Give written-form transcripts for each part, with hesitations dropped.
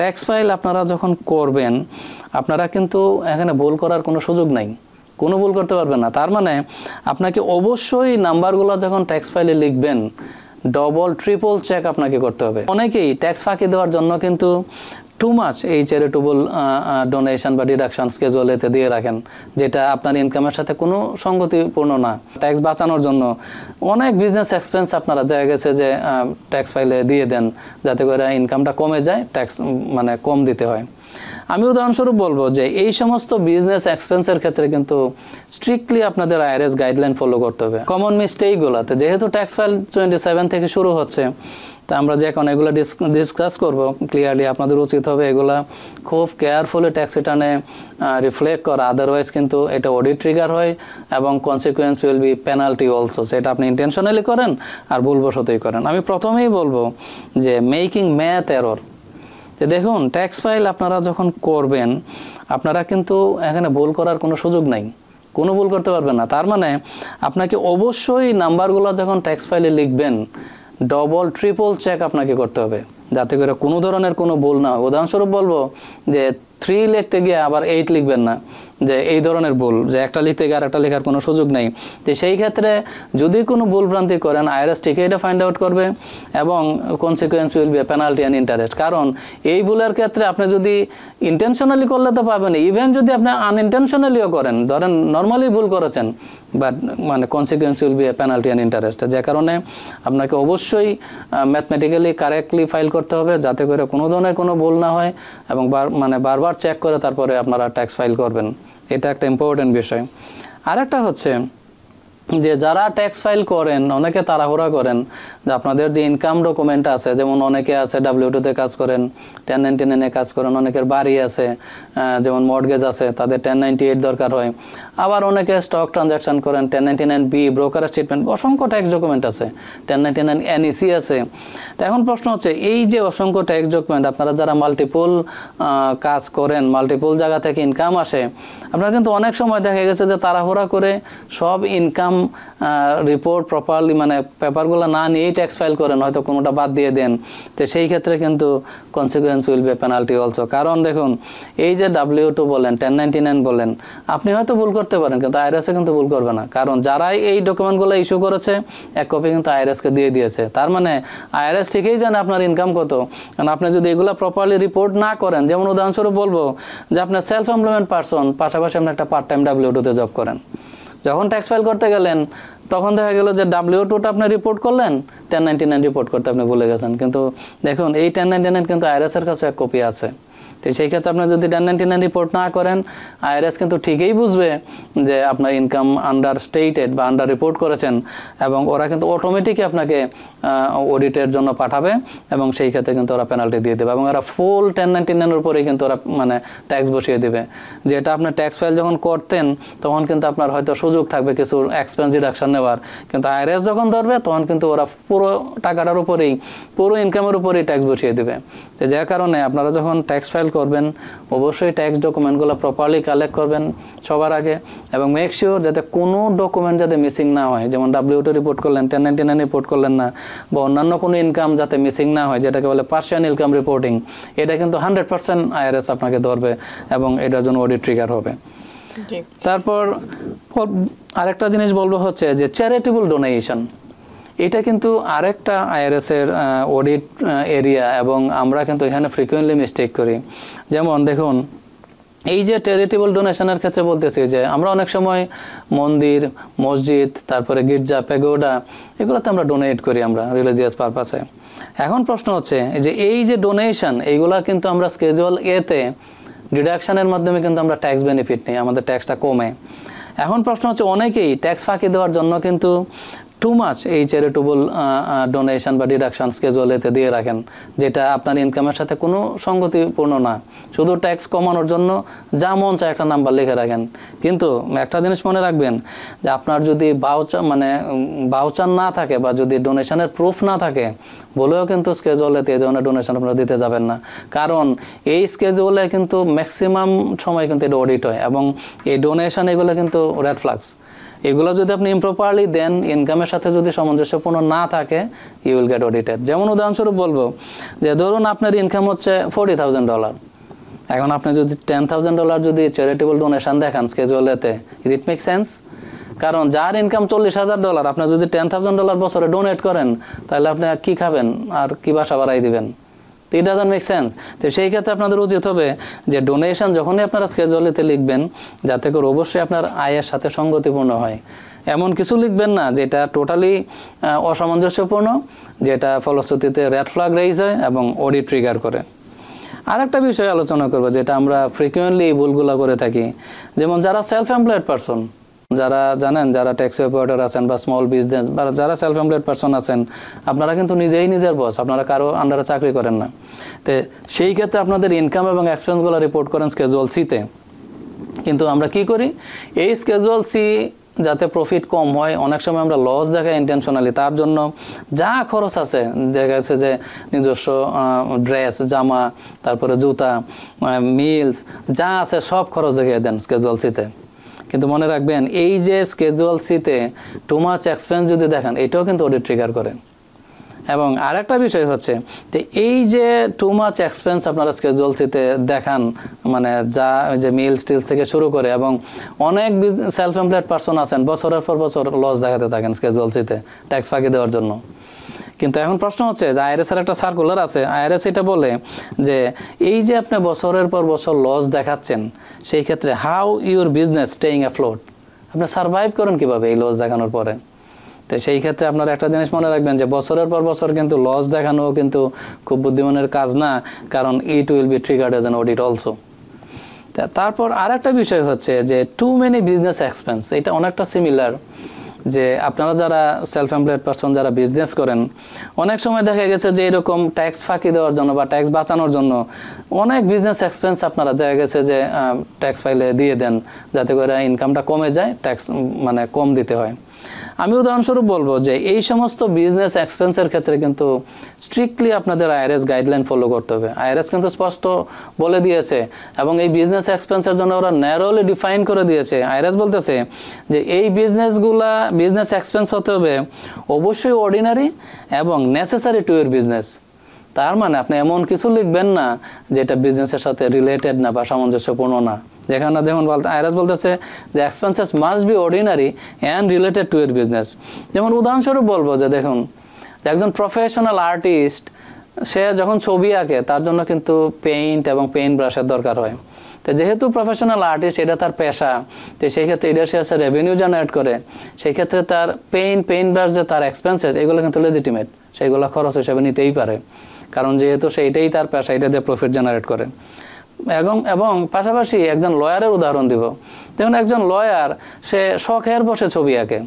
Tax file আপনারা যখন করবেন আপনারা কিন্তু এখানে ভুল করার কোনো সুযোগ নাই, কোনো ভুল করতে পারবেন না। তার মানে আপনাকে অবশ্যই নাম্বারগুলো যখন ট্যাক্স ফাইলে লিখবেন ডবল ট্রিপল চেক আপনাকে করতে হবে। অনেকেই ট্যাক্স ফাঁকি দেওয়ার জন্য কিন্তু টু মাচ এই চ্যারিটেবল ডোনেশন বা ডিডাকশন স্কেজুয়াল এতে দিয়ে রাখেন, যেটা আপনার ইনকামের সাথে কোনো সঙ্গতিপূর্ণ না। ট্যাক্স বাঁচানোর জন্য অনেক বিজনেস এক্সপেন্স আপনারা দেখা গেছে যে ট্যাক্স ফাইলে দিয়ে দেন যাতে করে ইনকামটা কমে যায়, ট্যাক্স মানে কম দিতে হয়। আমি উদাহরণস্বরূপ বলবো যে এই সমস্ত বিজনেস এক্সপেন্সের ক্ষেত্রে কিন্তু স্ট্রিক্টলি আপনাদের আইআরএস গাইডলাইন ফলো করতে হবে। কমন মিস্টেকগুলোতে যেহেতু ট্যাক্স ফাইল 27 থেকে শুরু হচ্ছে, তা আমরা যে এখন এগুলো ডিসকাস করব ক্লিয়ারলি আপনাদের উচিত হবে এগুলা খুব কেয়ারফুলি ট্যাক্স রিটার্নে রিফ্লেক্ট করা, আদারওয়াইজ কিন্তু এটা অডিট ট্রিগার হয় এবং consequence will be penalty also. সেটা আপনি ইন্টেনশনালি করেন আর ভুলবশতই করেন। আমি প্রথমেই বলবো যে মেকিং ম্যাথ এরর, যে দেখুন ট্যাক্স ফাইল আপনারা যখন করবেন আপনারা কিন্তু এখানে ভুল করার কোনো সুযোগ নাই, কোনো ভুল করতে পারবেন না। তার মানে আপনাকে অবশ্যই নাম্বারগুলো যখন ট্যাক্স ফাইলে লিখবেন ডবল ট্রিপল চেক আপনাকে করতে হবে যাতে করে কোনো ধরনের কোনো ভুল না হয়। উদাহরণস্বরূপ বলবো যে 3 লিখতে গিয়ে আবার 8 লিখবেন না, যে এই ধরনের ভুল, যে একটা লিখতে গিয়ে আর একটা লেখার কোনো সুযোগ নেই। তো সেই ক্ষেত্রে যদি কোনো ভুল ভ্রান্তি করেন আইআরএস ঠিকই এটা ফাইন্ড আউট করবে এবং consequence will be penalty and interest. কারণ এই ভুলের ক্ষেত্রে আপনি যদি ইন্টেনশনালি করলে তো পাবেন, ইভেন যদি আপনি আনইন্টেনশনালিও করেন, ধরেন নর্মালি ভুল করেছেন, বাট মানে consequence will be penalty and interest. যে কারণে আপনাকে অবশ্যই ম্যাথমেটিক্যালি কারেক্টলি ফাইল করতে হবে যাতে করে কোনো ধরনের কোনো ভুল না হয় এবং বারবার চেক করে তারপরে আপনারা ট্যাক্স ফাইল করবেন। এটা একটা ইম্পর্টেন্ট বিষয়। আরেকটা হচ্ছে যে যারা ট্যাক্স ফাইল করেন অনেকে তাড়াহুড়া করেন যে আপনাদের যে ইনকাম ডকুমেন্ট আছে, যেমন অনেকে আছে W2 তে কাজ করেন, 1099 এ কাজ করেন, অনেকের বাড়ি আছে যেমন মর্টগেজ আছে তাদের 1098 দরকার হয়, আবার অনেকে স্টক ট্রানজাকশন করেন 1099B, ব্রোকার স্টেটমেন্ট, অসংখ্য ট্যাক্স ডকুমেন্ট আছে, 1099 NEC আছে। তো এখন প্রশ্ন হচ্ছে এই যে অসংখ্য ট্যাক্স ডকুমেন্ট আপনারা যারা মাল্টিপল কাজ করেন, মাল্টিপল জায়গা থেকে ইনকাম আসে, আপনারা কিন্তু অনেক সময় দেখা গেছে যে তাড়াহুড়া করে সব ইনকাম রিপোর্ট প্রপারলি মানে পেপারগুলো না নিয়েই ট্যাক্স ফাইল করেন, হয়তো কোনোটা বাদ দিয়ে দেন। তো সেই ক্ষেত্রে কিন্তু consequence will be penalty also. কারণ দেখুন এই যে W2 বলেন 1099 বলেন আপনি হয়তো ভুল করতে পারেন কিন্তু আইআরএসে কিন্তু ভুল করবে না, কারণ যারাই এই ডকুমেন্টগুলো ইস্যু করেছে এক কপি কিন্তু আইআরএসকে দিয়ে দিয়েছে। তার মানে আইআরএস ঠিকই জানে আপনার ইনকাম কত। কারণ আপনি যদি এগুলো প্রপারলি রিপোর্ট না করেন, যেমন উদাহরণস্বরূপ বলবো যে আপনার সেলফ এমপ্লয়মেন্ট পারসন, পাশাপাশি আপনি একটা পার্ট টাইম W2 তে জব করেন, যখন ট্যাক্স ফাইল করতে গেলেন তখন দেখা গেল যে W2টা আপনি রিপোর্ট করলেন, 1099 রিপোর্ট করতে আপনি ভুলে গেছেন। কিন্তু দেখুন এই 1099 কিন্তু আইআরএসের কাছে এক কপি আছে। তো সেই ক্ষেত্রে আপনি যদি 1099 রিপোর্ট না করেন আইআরএস কিন্তু ঠিকই বুঝবে যে আপনার ইনকাম আন্ডার স্টেটেড বা আন্ডার রিপোর্ট করেছেন এবং ওরা কিন্তু অটোমেটিকই আপনাকে অডিটের জন্য পাঠাবে এবং সেই ক্ষেত্রে কিন্তু ওরা পেনাল্টি দিয়ে দেবে এবং ওরা ফুল 1099 উপরেই কিন্তু ওরা মানে ট্যাক্স বসিয়ে দেবে। যেটা আপনার ট্যাক্স ফাইল যখন করতেন তখন কিন্তু আপনার হয়তো সুযোগ থাকবে কিছু এক্সপেন্স ডিডাকশন নেওয়ার, কিন্তু আইআরএস যখন ধরবে তখন কিন্তু ওরা পুরো টাকাটার উপরেই, পুরো ইনকামের উপরেই ট্যাক্স বসিয়ে দেবে। তো যার কারণে আপনারা যখন ট্যাক্স ফাইল করবেন অবশ্যই ট্যাক্স ডকুমেন্টগুলো প্রপারলি কালেক্ট করবেন সবার আগে এবং মেক শিওর যাতে কোনো ডকুমেন্ট যাতে মিসিং না হয়। যেমন W2 রিপোর্ট করলেন, 1099 রিপোর্ট করলেন না, বা অন্যান্য কোনো ইনকাম যাতে মিসিং না হয়, যেটাকে বলে পার্সিয়াল ইনকাম রিপোর্টিং, এটা কিন্তু 100% আইআরএস আপনাকে ধরবে এবং এটার জন্য অডিট ট্রিগার হবে। তারপর আরেকটা জিনিস বলবো হচ্ছে যে চ্যারিটেবল ডোনেশন, এটা কিন্তু আরেকটা আইআরএস এর অডিট এরিয়া এবং আমরা কিন্তু এখানে ফ্রিকুয়েন্টলি মিস্টেক করি। যেমন দেখুন এই যে চ্যারিটেবল ডোনেশনের ক্ষেত্রে বলতেছি যে আমরা অনেক সময় মন্দির, মসজিদ, তারপরে গির্জা, প্যাগোডা এগুলোতে আমরা ডোনেট করি আমরা রিলিজিয়াস পারপাসে। এখন প্রশ্ন হচ্ছে যে এই যে ডোনেশন এইগুলা কিন্তু আমরা স্কেজুয়াল এতে ডিডাকশনের মাধ্যমে কিন্তু আমরা ট্যাক্স বেনিফিট নিই, আমাদের ট্যাক্সটা কমে। এখন প্রশ্ন হচ্ছে অনেকেই ট্যাক্স ফাঁকি দেওয়ার জন্য কিন্তু টু মাচ এই চ্যারিটেবল ডোনেশন বা ডিডাকশন স্কেজুয়াল এতে দিয়ে রাখেন, যেটা আপনার ইনকামের সাথে কোনো সঙ্গতিপূর্ণ না, শুধু ট্যাক্স কমানোর জন্য যা মন চায় একটা নাম্বার লিখে রাখেন। কিন্তু একটা জিনিস মনে রাখবেন যে আপনার যদি ভাউচার না থাকে বা যদি ডোনেশনের প্রুফ না থাকে বলেও কিন্তু স্কেজুয়াল এতে এই ধরনের ডোনেশন আপনারা দিতে যাবেন না, কারণ এই স্কেজুয়ালে কিন্তু ম্যাক্সিমাম সময় কিন্তু এটা অডিট হয় এবং এই ডোনেশন এগুলো কিন্তু রেড ফ্ল্যাগস। এগুলো যদি আপনি ইমপ্রপারলি দেন, ইনকামের সাথে যদি সামঞ্জস্যপূর্ণ না থাকে, ইউ উইল গেট অডিটেড। যেমন উদাহরণস্বরূপ বলবো যে ধরুন আপনার ইনকাম হচ্ছে $40,000, এখন আপনি যদি $10,000 যদি চ্যারিটেবল ডোনেশন দেখান স্কেজুয়াল এতে, ইট মেক সেন্স? কারণ যার ইনকাম $40,000 আপনি যদি $10,000 বছরে ডোনেট করেন, তাহলে আপনি কি খাবেন আর কি বাসা বাড়াই দিবেন? It doesn't make sense. তো সেই ক্ষেত্রে আপনাদের উচিত হবে যে ডোনেশন যখনই আপনারা স্কেজুয়ালিতে লিখবেন, যাতে করে অবশ্যই আপনার আয়ের সাথে সঙ্গতিপূর্ণ হয়। এমন কিছু লিখবেন না যেটা টোটালি অসামঞ্জস্যপূর্ণ, যেটা ফলশ্রুতিতে রেড ফ্ল্যাগ রেইজ হয় এবং অডিট ট্রিগার করে। আরেকটা বিষয় আলোচনা করবো যেটা আমরা ফ্রিকুয়েন্টলি ভুলগুলো করে থাকি, যেমন যারা সেলফ এমপ্লয়েড পারসন, যারা জানেন যারা ট্যাক্স অপারেটর আছেন বা স্মল বিজনেস বা যারা সেলফ এমপ্লয়েড পারসন আছেন, আপনারা কিন্তু নিজেই নিজের বস, আপনারা কারো আন্ডারে চাকরি করেন না। তো সেই ক্ষেত্রে আপনাদের ইনকাম এবং এক্সপেন্সগুলো রিপোর্ট করেন স্কেজুয়াল সিতে। কিন্তু আমরা কি করি, এই স্কেজুয়াল সি যাতে প্রফিট কম হয়, অনেক সময় আমরা লস দেখাই ইন্টেনশনালি। তার জন্য যা খরচ আছে, দেখা যাচ্ছে যে নিজস্ব ড্রেস, জামা, তারপরে জুতা, মিলস যা আছে সব খরচ দেখিয়ে দেন স্কেজুয়াল সিতে। কিন্তু মনে রাখবেন, এই যে স্কেজুয়াল সিতে টু মাচ এক্সপেন্স যদি দেখেন, এটাও কিন্তু অডিট ট্রিগার করে। এবং আরেকটা বিষয় হচ্ছে যে এই যে টু মাচ এক্সপেন্স আপনারা স্কেজুয়াল সিতে দেখান, মানে যা যে মিল স্টিলস থেকে শুরু করে, এবং অনেক সেলফ এমপ্লয়েড পারসন আছেন বছরের পর বছর লস দেখাতে থাকেন স্কেজুয়াল সিতে ট্যাক্স ফাঁকি দেওয়ার জন্য। কিন্তু এখন প্রশ্ন হচ্ছে যে আইআরএসের একটা সার্কুলার আছে, আইআরএস এটা বলে যে এই যে আপনি বছরের পর বছর লস দেখাচ্ছেন, সেই ক্ষেত্রে how your business staying afloat, আপনি সার্ভাইভ করেন কীভাবে এই লস দেখানোর পরে? তো সেই ক্ষেত্রে আপনারা একটা জিনিস মনে রাখবেন যে বছরের পর বছর কিন্তু লস দেখানো কিন্তু খুব বুদ্ধিমানের কাজ না, কারণ it will be triggered as an audit also. তারপর আরেকটা বিষয় হচ্ছে যে টু মেনি বিজনেস এক্সপেন্স, এটা অনেকটা সিমিলার। যে আপনারা যারা সেলফ এমপ্লয়েড পারসন যারা বিজনেস করেন, অনেক সময় দেখা গেছে যে এরকম ট্যাক্স ফাঁকি দেওয়ার জন্য বা ট্যাক্স বাঁচানোর জন্য অনেক বিজনেস এক্সপেন্স আপনারা দেখা গেছে যে ট্যাক্স ফাইলে দিয়ে দেন, যাতে করে ইনকামটা কমে যায়, ট্যাক্স মানে কম দিতে হয়। আমি উদাহরণস্বরূপ বলবো যে এই সমস্ত বিজনেস এক্সপেন্সের ক্ষেত্রে কিন্তু স্ট্রিক্টলি আপনাদের আইআরএস গাইডলাইন ফলো করতে হবে। আইআরএস কিন্তু স্পষ্ট বলে দিয়েছে, এবং এই বিজনেস এক্সপেন্সের জন্য ওরা ন্যারোলি ডিফাইন করে দিয়েছে। আইআরএস বলতেছে যে এই বিজনেস এক্সপেন্স হতে হবে অবশ্যই অর্ডিনারি এবং নেসেসারি টু ইউর বিজনেস। তার মানে আপনি এমন কিছু লিখবেন না যেটা বিজনেসের সাথে রিলেটেড না বা সামঞ্জস্যপূর্ণ না। যেখানে যেমন আইআরএস বলতেছে যে expenses must be ordinary and related to your business. যেমন উদাহরণস্বরূপ বলবো যে দেখুন, একজন প্রফেশনাল আর্টিস্ট সে যখন ছবি আঁকে, তার জন্য কিন্তু পেইন্ট এবং পেইন্ট ব্রাশের দরকার হয়। তো যেহেতু প্রফেশনাল আর্টিস্ট এটা তার পেশা, তো সেই ক্ষেত্রে এটা সে রেভিনিউ জেনারেট করে, সেই ক্ষেত্রে তার পেইন্ট ব্রাশ যে তার এক্সপেন্সেস, এগুলো কিন্তু লেজিটিমেট, সেইগুলো খরচ হিসেবে নিতেই পারে, কারণ যেহেতু সেইটাই তার পেশা, এটা দিয়ে প্রফিট জেনারেট করে। এবং পাশাপাশি একজন লয়ারের উদাহরণ দিব। যেমন একজন লয়ার সে শখের বসে ছবি আঁকে,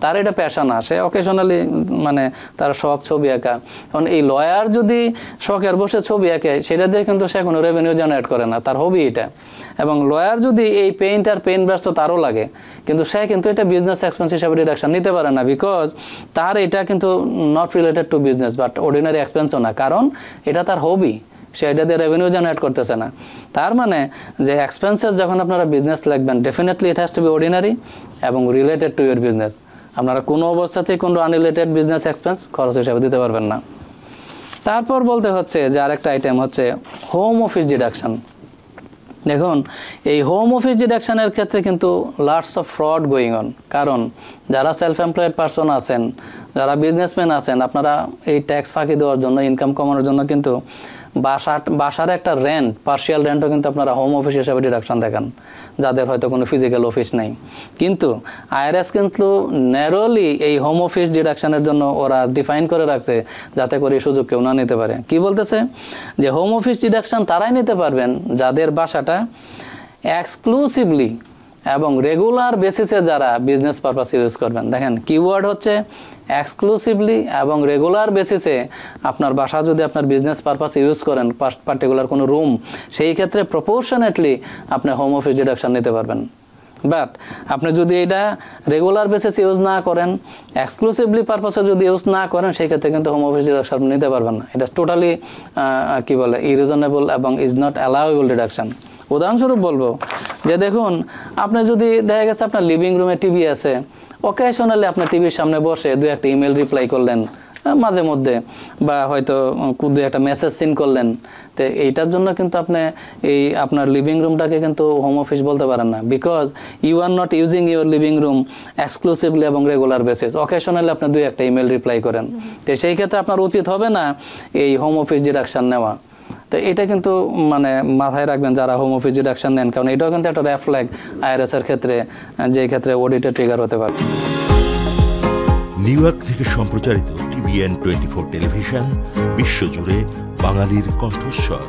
তার এটা পেশা না, সে অকেশনালি মানে তার শখ ছবি আঁকা। কারণ এই লয়ার যদি শখের বসে ছবি আঁকে, সেটা দিয়ে কিন্তু সে কোনো রেভিনিউ জেনারেট করে না, তার হবি এটা। এবং লয়ার যদি এই পেইন্ট ব্রাশ তো তারও লাগে, কিন্তু সে কিন্তু এটা বিজনেস এক্সপেন্স হিসাবে ডিডাকশন নিতে পারে না, বিকজ তার এটা কিন্তু not related to business but ordinary এক্সপেন্সও না, কারণ এটা তার হবি, সে এটা দিয়ে রেভিনিউ জেনারেট করতেছে না। তার মানে যে এক্সপেন্সেস যখন আপনারা বিজনেস লিখবেন, definitely it has to be ordinary এবং রিলেটেড টু ইউর বিজনেস। আপনারা কোনো অবস্থাতেই কোনো আনরিলেটেড বিজনেস এক্সপেন্স খরচ হিসাবে দিতে পারবেন না। তারপর বলতে হচ্ছে যে আরেকটা আইটেম হচ্ছে হোম অফিস ডিডাকশন। দেখুন, এই হোম অফিস ডিডাকশনের ক্ষেত্রে কিন্তু lots of fraud going on, কারণ যারা সেলফ এমপ্লয়েড পারসন আছেন, যারা বিজনেসম্যান আছেন, আপনারা এই ট্যাক্স ফাঁকি দেওয়ার জন্য, ইনকাম কমানোর জন্য কিন্তু বাসার একটা রেন্ট, পার্শিয়াল রেন্টও কিন্তু আপনারা হোম অফিস হিসাবে ডিডাকশন দেখান, যাদের হয়তো কোনো ফিজিক্যাল অফিস নেই। কিন্তু আইআরএস কিন্তু ন্যারোলি এই হোম অফিস ডিডাকশনের জন্য ওরা ডিফাইন করে রাখছে, যাতে করে এই সুযোগ কেউ না নিতে পারে। কি বলতেছে যে হোম অফিস ডিডাকশন তারাই নিতে পারবেন যাদের বাসাটা এক্সক্লুসিভলি এবং রেগুলার বেসিসে যারা বিজনেস পারপাস ইউজ করবেন। দেখেন, কিওয়ার্ড হচ্ছে এক্সক্লুসিভলি এবং রেগুলার বেসিসে আপনার বাসা যদি আপনার বিজনেস পারপাস ইউজ করেন, পার্টিকুলার কোনো রুম, সেই ক্ষেত্রে প্রপোর্শনেটলি আপনি হোম অফিস ডিডাকশন নিতে পারবেন। বাট আপনি যদি এটা রেগুলার বেসিস ইউজ না করেন, এক্সক্লুসিভলি পারপাসে যদি ইউজ না করেন, সেই ক্ষেত্রে কিন্তু হোম অফিস ডিডাকশন নিতে পারবেন না। এটা টোটালি ইরিজনেবল এবং ইজ নট অ্যালাউয়েবল ডিডাকশন। উদাহরণস্বরূপ বলবো যে দেখুন, আপনি যদি দেখা গেছে আপনার লিভিং রুমে টিভি আছে, অকেশনালি আপনি টিভির সামনে বসে দু একটা ইমেল রিপ্লাই করলেন মাঝে মধ্যে, বা হয়তো দু একটা মেসেজ সিন করলেন, তো এইটার জন্য কিন্তু আপনি এই আপনার লিভিং রুমটাকে কিন্তু হোম অফিস বলতে পারেন না, because you are not using your living room exclusively এবং রেগুলার বেসিস। অকেশনালি আপনি দুই একটা ইমেল রিপ্লাই করেন, তো সেই ক্ষেত্রে আপনার উচিত হবে না এই হোম অফিস ডিডাকশন নেওয়া। তো এটা কিন্তু মানে মাথায় রাখবেন যারা হোম অফিস ডিডাকশন নেন, কারণ এটাও কিন্তু একটা রেড ফ্ল্যাগ আইআরএস এর ক্ষেত্রে, যে ক্ষেত্রে অডিটে ট্রিগার হতে পারে। নিউ ইয়র্ক থেকে সম্প্রচারিত TVN 24 টেলিভিশন, বিশ্বজুড়ে বাঙালির কণ্ঠস্বর।